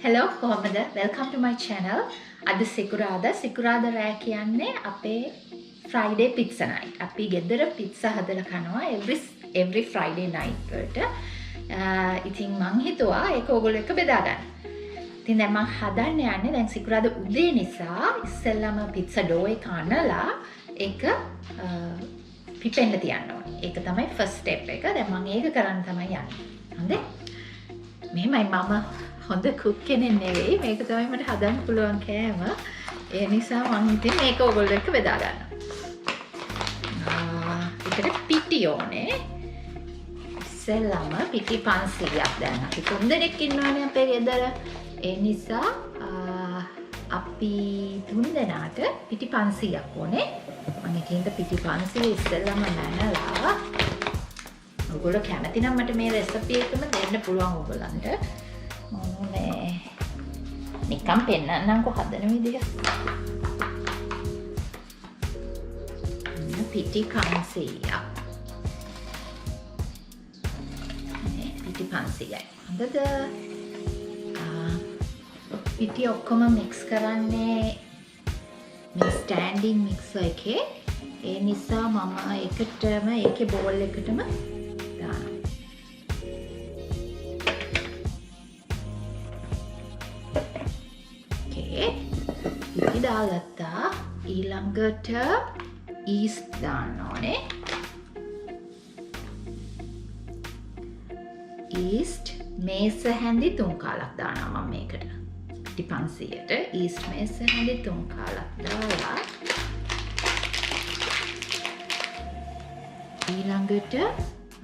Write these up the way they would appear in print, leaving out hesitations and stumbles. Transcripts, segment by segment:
Hello කොහොමද? Welcome to my channel. අද සිකුරාදා රෑ කියන්නේ අපේ Friday pizza night. අපි ගෙදර pizza හදලා කනවා every Friday night වලට. ඉතින් මං හිතුවා ඒක ඔයගොල්ලෝ එක්ක බෙදා ගන්න. ඉතින් දැන් මං හදන්න යන්නේ දැන් සිකුරාදා උදේ නිසා ඉස්සෙල්ලාම pizza dough එක අනලා ඒක පිපෙන්න තියන්න ඕනේ. ඒක තමයි first step එක. දැන් මං ඒක කරන්න තමයි යන්නේ. හොඳේ? මෙහෙමයි මම හොඳ කුක් කෙනෙක් නෙවෙයි. මේක තමයි මට හදන්න පුළුවන් කෑම. ඒ නිසා මම ඉතින් මේක ඔයගොල්ලෝ එක්ක බෙදා ගන්නවා. ඒකට පිටි ඕනේ. ඉස්සෙල්ලාම පිටි 500ක් දැන් අපි 3 දෙනෙක් ඉන්නවානේ අපේ ගෙදර. ඒ නිසා අපි 3 දෙනාට පිටි 500ක් ඕනේ. මම ඒකින්ද පිටි 500 ඉස්සෙල්ලාම මැනලා ඔයගොල්ලෝ කැමති නම් මට මේ රෙසිපි එකම දෙන්න පුළුවන් ඔයගොල්ලන්ට. මේ නිකම් පෙන්නන්නම්කො හදන විදිහ. පිටි 500ක්. පිටි 500යි. හොඳද? පිටි ඔක්කොම මික්ස් කරන්නේ මේ ස්ටෑන්ඩින් මික්සර් එකේ. ඒ නිසා මම එකටම ඒකේ බෝල් එකටම දානවා. පිටි දාගත්තා. ඊළඟට ඊස්ට් දාන්න ඕනේ. ඊස්ට් මේස හැඳි 3 කාලක් දානවා මම මේකට. පිටි 500ට ඊස්ට් මේස හැඳි 3 කාලක් දාලා ඊළඟට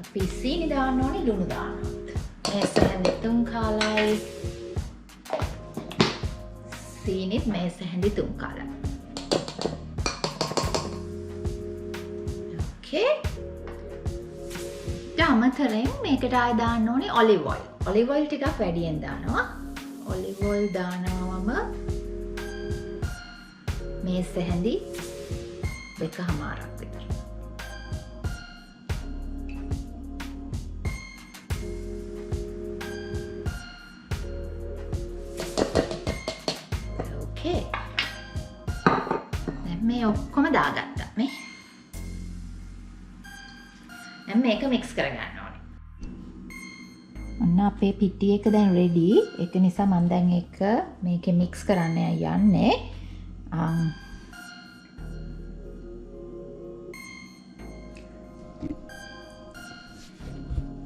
අපි සීනි දාන්න ඕනේ ලුණු දානවා. මේස හැඳි 3 කාලයි සීනිත් මේස හැඳි 3 කාලක්. ඕකේ. අමතරෙන් මේකට ආය දාන්න ඕනේ ඔලිව් ඔයිල්. ඔලිව් ඔයිල් ටිකක් වැඩියෙන් දානවා. ඔලිව් ඔයිල් දානවම මේස හැඳි 2කමාරක් විතර. දැන් මේ ඔක්කොම දාගත්තා මේ. දැන් මේක මික්ස් කරගන්න ඕනේ. ඔන්න අපේ පිටි එක දැන් රෙඩි. ඒක නිසා මම දැන් ඒක මේකේ මික්ස් කරන්න යන්නේ.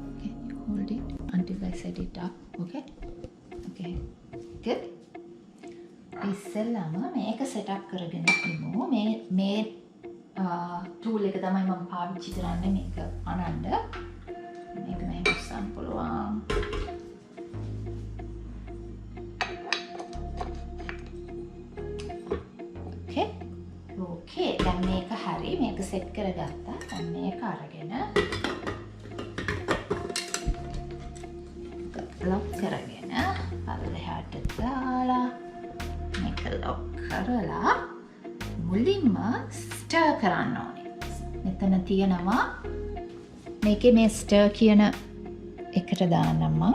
Okay, hold it until I set it up. Okay? Okay. Good. ඉස්සෙල්ලාම මේක සෙට් අප් කරගෙන ඉමු. මේ ටූල් එක තමයි මම පාවිච්චි කරන්නේ මේක අනන්න. මේක මෙහෙම උස්සන්න පුළුවන්. ඕකේ. දැන් මේක හරි. මේක සෙට් කරගත්තා. දැන් මේක අරගෙන ලොක් කරගෙන පල්ලෙහාට දාලා මේක ලොක් කරලා මුලින්ම ස්ටර් කරන්න ඕනේ. මෙතන තියෙනවා මේකේ මේ ස්ටර් කියන එකට දාන්නම් මම.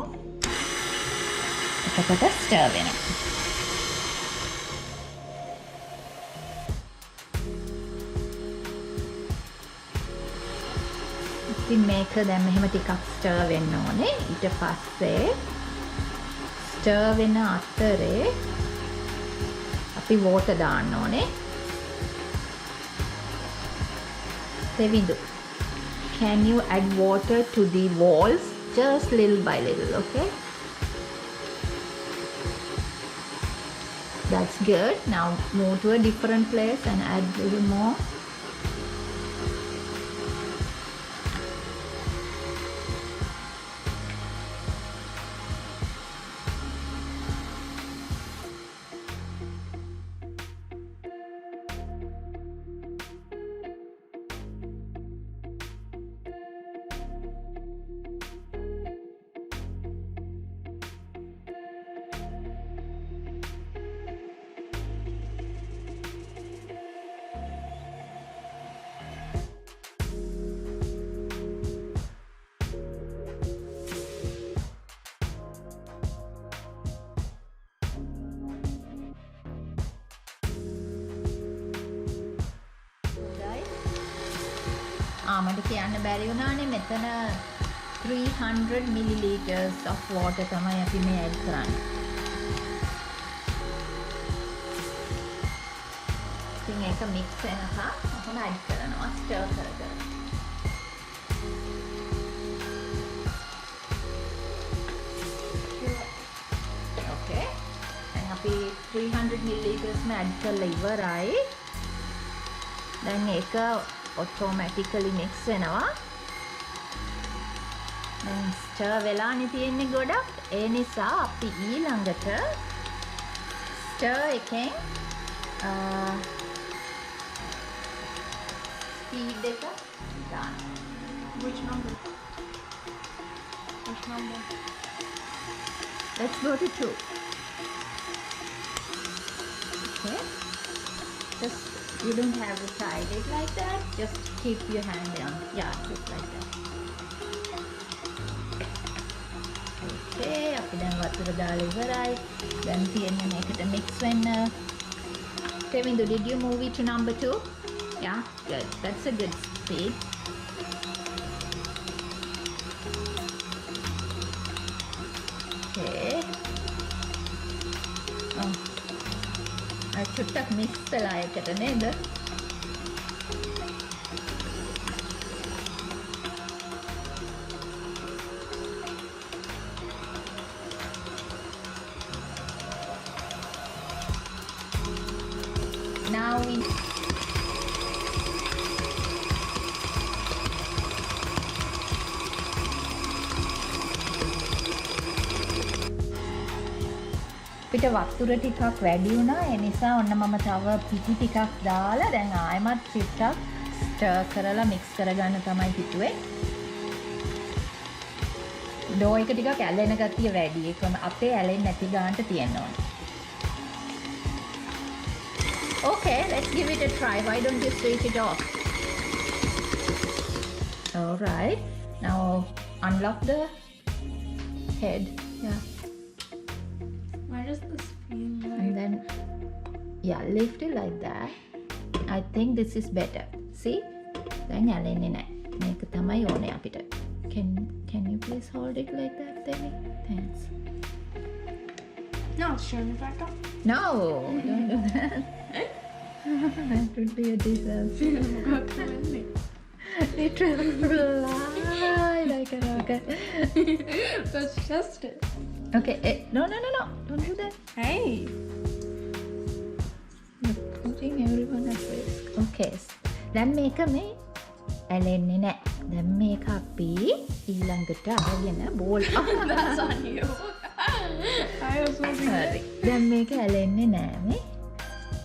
එතකොට ස්ටර් වෙනවා. ඉතින් මේක දැන් මෙහෙම ටිකක් ස්ටර් වෙන්න ඕනේ. ඊට පස්සේ ස්ටර් වෙන අතරේ අපි water දාන්න ඕනේ. Sevindu, can you add water to the walls just little by little, okay? That's good. Now move to a different place and add a little more. මට කියන්න බැරි වුණානේ මෙතන 300 milliliters of water තමයි අපි මේ add කරන්නේ. ඉතින් ඒක mix වෙනකම් ඔහොම add කරනවා stir කරගෙන. Okay. දැන් අපි 300 milliliters add කරලා ඉවරයි. දැන් ඒක automatically mix වෙනවා. දැන් stir වෙලානේ තියෙන්නේ ගොඩක්. ඒ නිසා අපි ඊළඟට stir එකෙන් speed එක දාන්න. Which number? Which number? Let's go to 2. Okay. Just you don't have to tie it like that. Just keep your hand on. Yeah, just like that. Okay, අපි දැන් වතුර දාලා ඉවරයි. දැන් තියෙන්නේ මේකට mix වෙන්න. Tevindu, did you move it to number 2? Yeah, good. That's a good speed. Okay. Oh. I චුට්ටක් mix වෙලා එකට නේද? Now we පිට වතුර ටිකක් වැඩි වුණා. ඒ නිසා ඔන්න මම තව පිටි ටිකක් දාලා දැන් ආයෙමත් චුට්ටක් ස්ටර් කරලා මික්ස් කරගන්න තමයි හිතුවේ. ඩෝ එක ටිකක් ඇලෙන ගතිය වැඩි. ඒකම අපේ ඇලෙන්නේ නැති ගන්නට තියෙන්න ඕනේ. Okay, let's give it a try. Why don't you switch it off? All right. Now unlock the head. Yeah. Why does the screen And then, yeah, lift it like that. I think this is better. See? Then ඇලෙන්නේ නැහැ. මේක තමයි ඕනේ අපිට. Can you please hold it like that, Devi? Thanks. No, it's turning back up. No, don't do that. That would be a disaster. It will fly like a rocket. Let's test it. Okay, no, don't do that. Hey. You're putting everyone at risk. Okay, දැන් මේක මේ ඇලෙන්නේ නැහැ. දැන් මේක අපි ඊළඟට අරගෙන ball That's on you. I was hoping හරි. දැන් මේක ඇලෙන්නේ නැහැ නේ.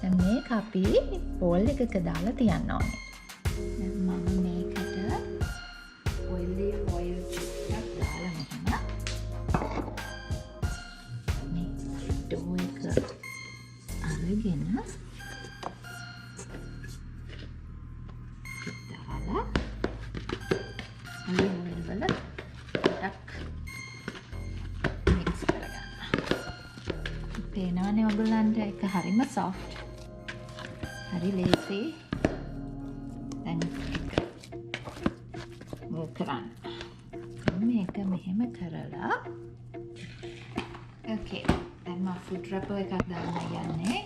දැන් මේක අපි බෝල් එකක දාලා තියන්න ඕනේ. දැන් මම මේකට ඔයිලි ඔයිල් ටිකක් දාලා මෙහෙම මේ ඩෝ එක අරගෙන දාලා ඔයිල් වල ටක් මික්ස් කරගන්න. පේනවනේ ඔයගොල්ලන්ට ඒක හරිම soft. හරි ලේසි. දැන් මූව් කරන්න. මේක මෙහෙම කරලා okay. දැන් මම ෆුඩ් රැපර් එකක් දාන්න යන්නේ.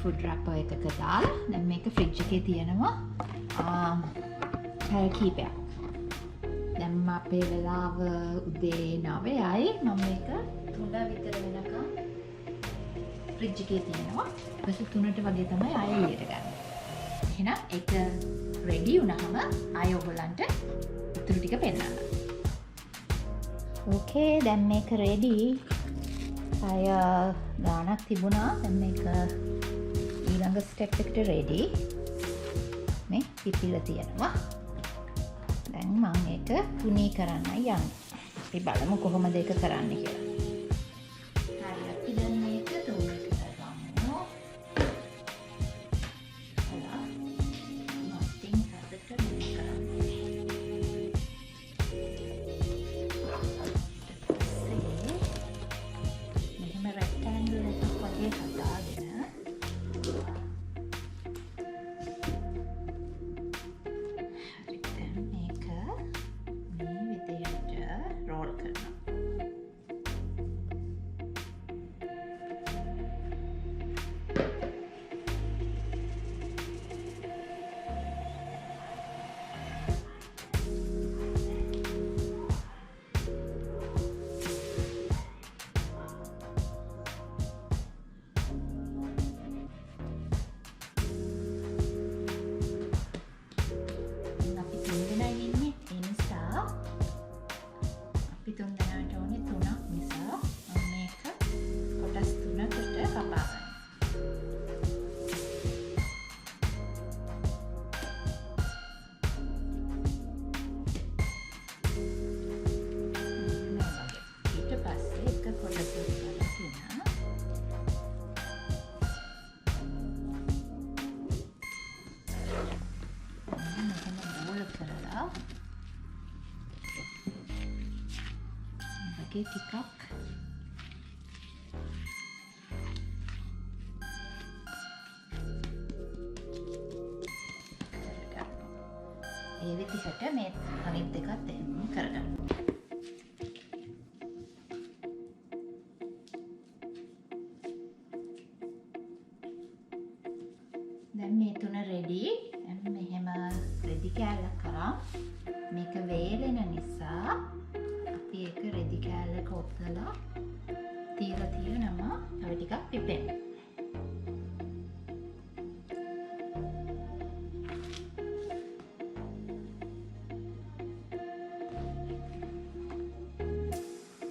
ෆුඩ් රැපර් එකක දාලා දැන් මේක ෆ්‍රිජ් එකේ තියෙනවා පැය කීපයක්. දැන් අපේ වෙලාව උදේ 9යි. මම මේක 3 විතර වෙනකම් ෆ්‍රිජ් එකේ තියෙනවා. ඊපස්සේ 3ට වගේ තමයි ආයෙ එළියට ගන්න. එහෙනම් ඒක රෙඩි වුණාම ආයෙ ඔයගොල්ලන්ට ඉතුරු ටික පෙන්නන්න. ඕකේ, දැන් මේක රෙඩි. අය ගානක් තිබුණා. දැන් මේක ඊළඟ ස්ටෙප් එකට රෙඩි. මේ පිපිලා තියෙනවා. දැන් මම ඒක තුනී කරන්නයි යන්නේ. අපි බලමු කොහොමද ඒක කරන්න කියලා. වගේ ටිකක් ඒ විදිහට මේ අනිත් දෙකත් එහෙම කරගන්න. දැන් මේ තුන රෙඩි. මෙහෙම රෙදි කෑල්ලක් කරා මේක වේලෙන නිසා අපි ඒක රෙදි කෑල්ලක ඔතලා තියලා තියෙනවා තව ටිකක් පිපෙන්න.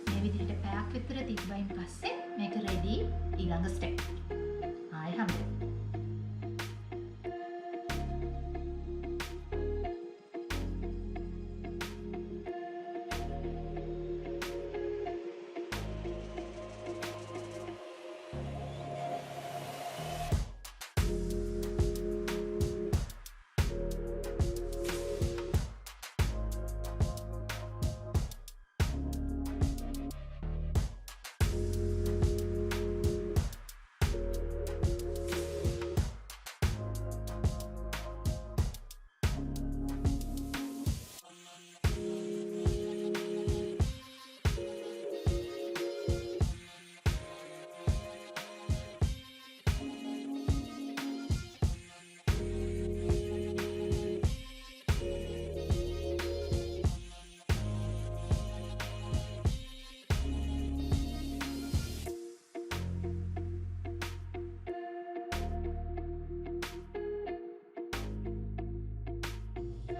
මේ විදිහට පැයක් විතර තිබ්බයින් පස්සේ මේක රෙඩි ඊළඟ ස්ටෙප්. ආයෙ හම්බෙන්න.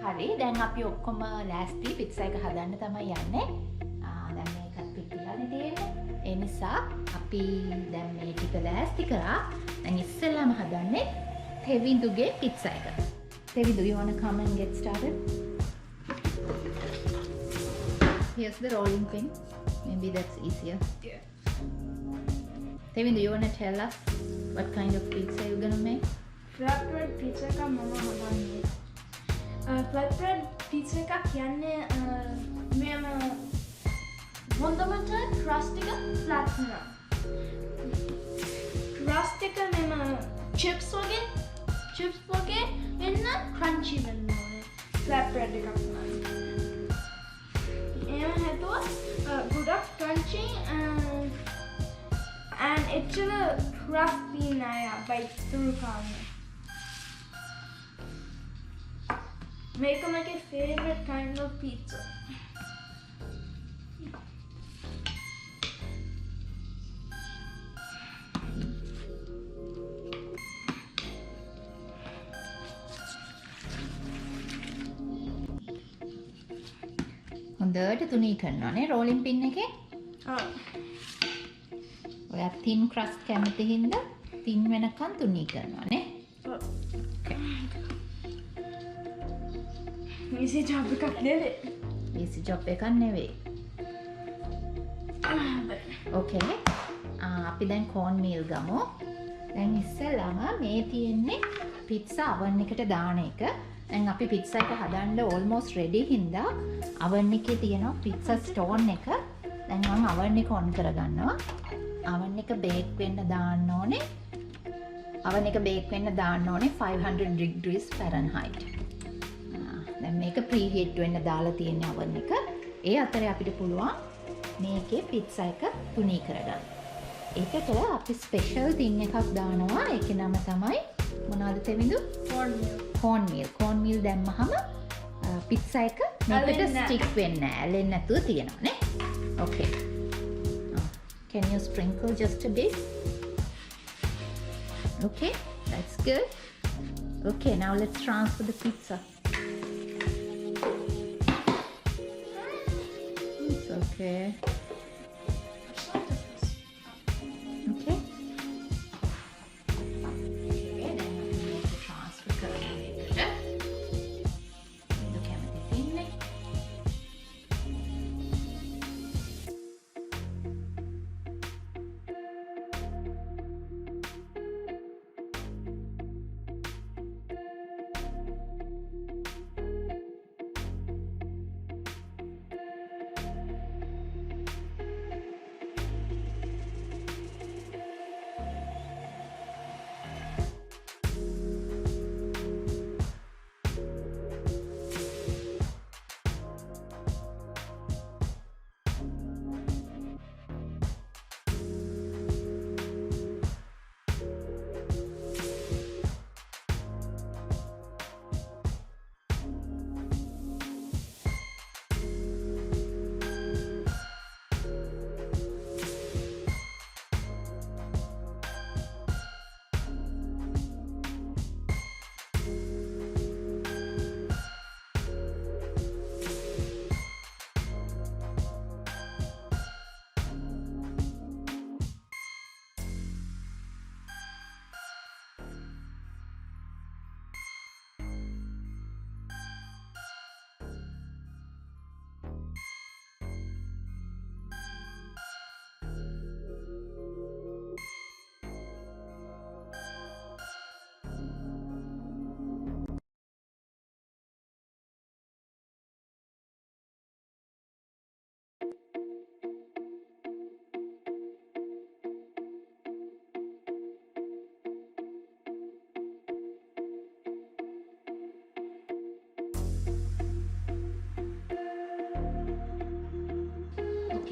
හරි දැන් අපි ඔක්කොම ලෑස්ති පිට්සා එක හදන්න තමයි යන්නේ. දැන් මේකත් පිපිලානේ තියෙන්නේ. ඒ නිසා අපි දැන් මේ ටික ලෑස්ති කරා. දැන් ඉස්සෙල්ලාම හදන්නේ තෙවිඳුගේ පිට්සා එක. තෙවිඳු, you wanna come and get started? Here's the rolling pin. Maybe that's easier. Yeah. Tevindu, you wanna tell us what kind of pizza you're gonna make? Flatbread pizza का ममा हमारे flatbread pizza का क्या ने मैं वंदमंट crust का flat ना crust का मैं chips वगे मैं ना crunchy बनना है flatbread का ये है तो good up crunchy and it's a crispy naya bite through खाने make my favorite kind of pizza. හොඳට තුනී කරනවානේ රෝලින් පින් එකේ. ඔයා thin crust කැමති හින්දා thin වෙනකන් තුනී කරනවානේ. Okay. Easy job එකක් නෙවෙයි. easy job එකක් නෙවෙයි. Okay. අපි දැන් corn meal ගමු. දැන් ඉස්සෙල්ලාම මේ තියෙන්නේ pizza oven එකට දාන එක. දැන් අපි pizza එක හදන්න almost ready හින්දා oven එකේ තියෙනවා pizza stone එක. දැන් මම oven එක on කරගන්නවා. oven එක bake වෙන්න දාන්න ඕනේ. oven එක bake වෙන්න දාන්න ඕනේ 500 degrees Fahrenheit. දැන් මේක preheat වෙන්න දාලා තියෙන oven එක. ඒ අතරේ අපිට පුළුවන් මේකේ pizza එක තුනී කරගන්න. ඒකට අපි special thing එකක් දානවා. ඒකේ නම තමයි මොනවද තෙමිඳු? corn meal දැම්මහම pizza එක මේකට stick වෙන්නේ නැහැ. ඇලෙන්නේ නැතුව තියෙනවා නේ. Okay. Can you sprinkle just a bit? Okay, that's good. Okay, now let's transfer the pizza. It's okay. Okay. Okay, then we need to transfer කරන්න. මේක කැමති තින්නේ.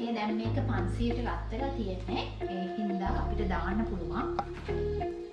ඒකේ දැන් මේක 500ට රත් වෙලා තියෙන්නේ. ඒ හින්දා අපිට දාන්න පුළුවන්.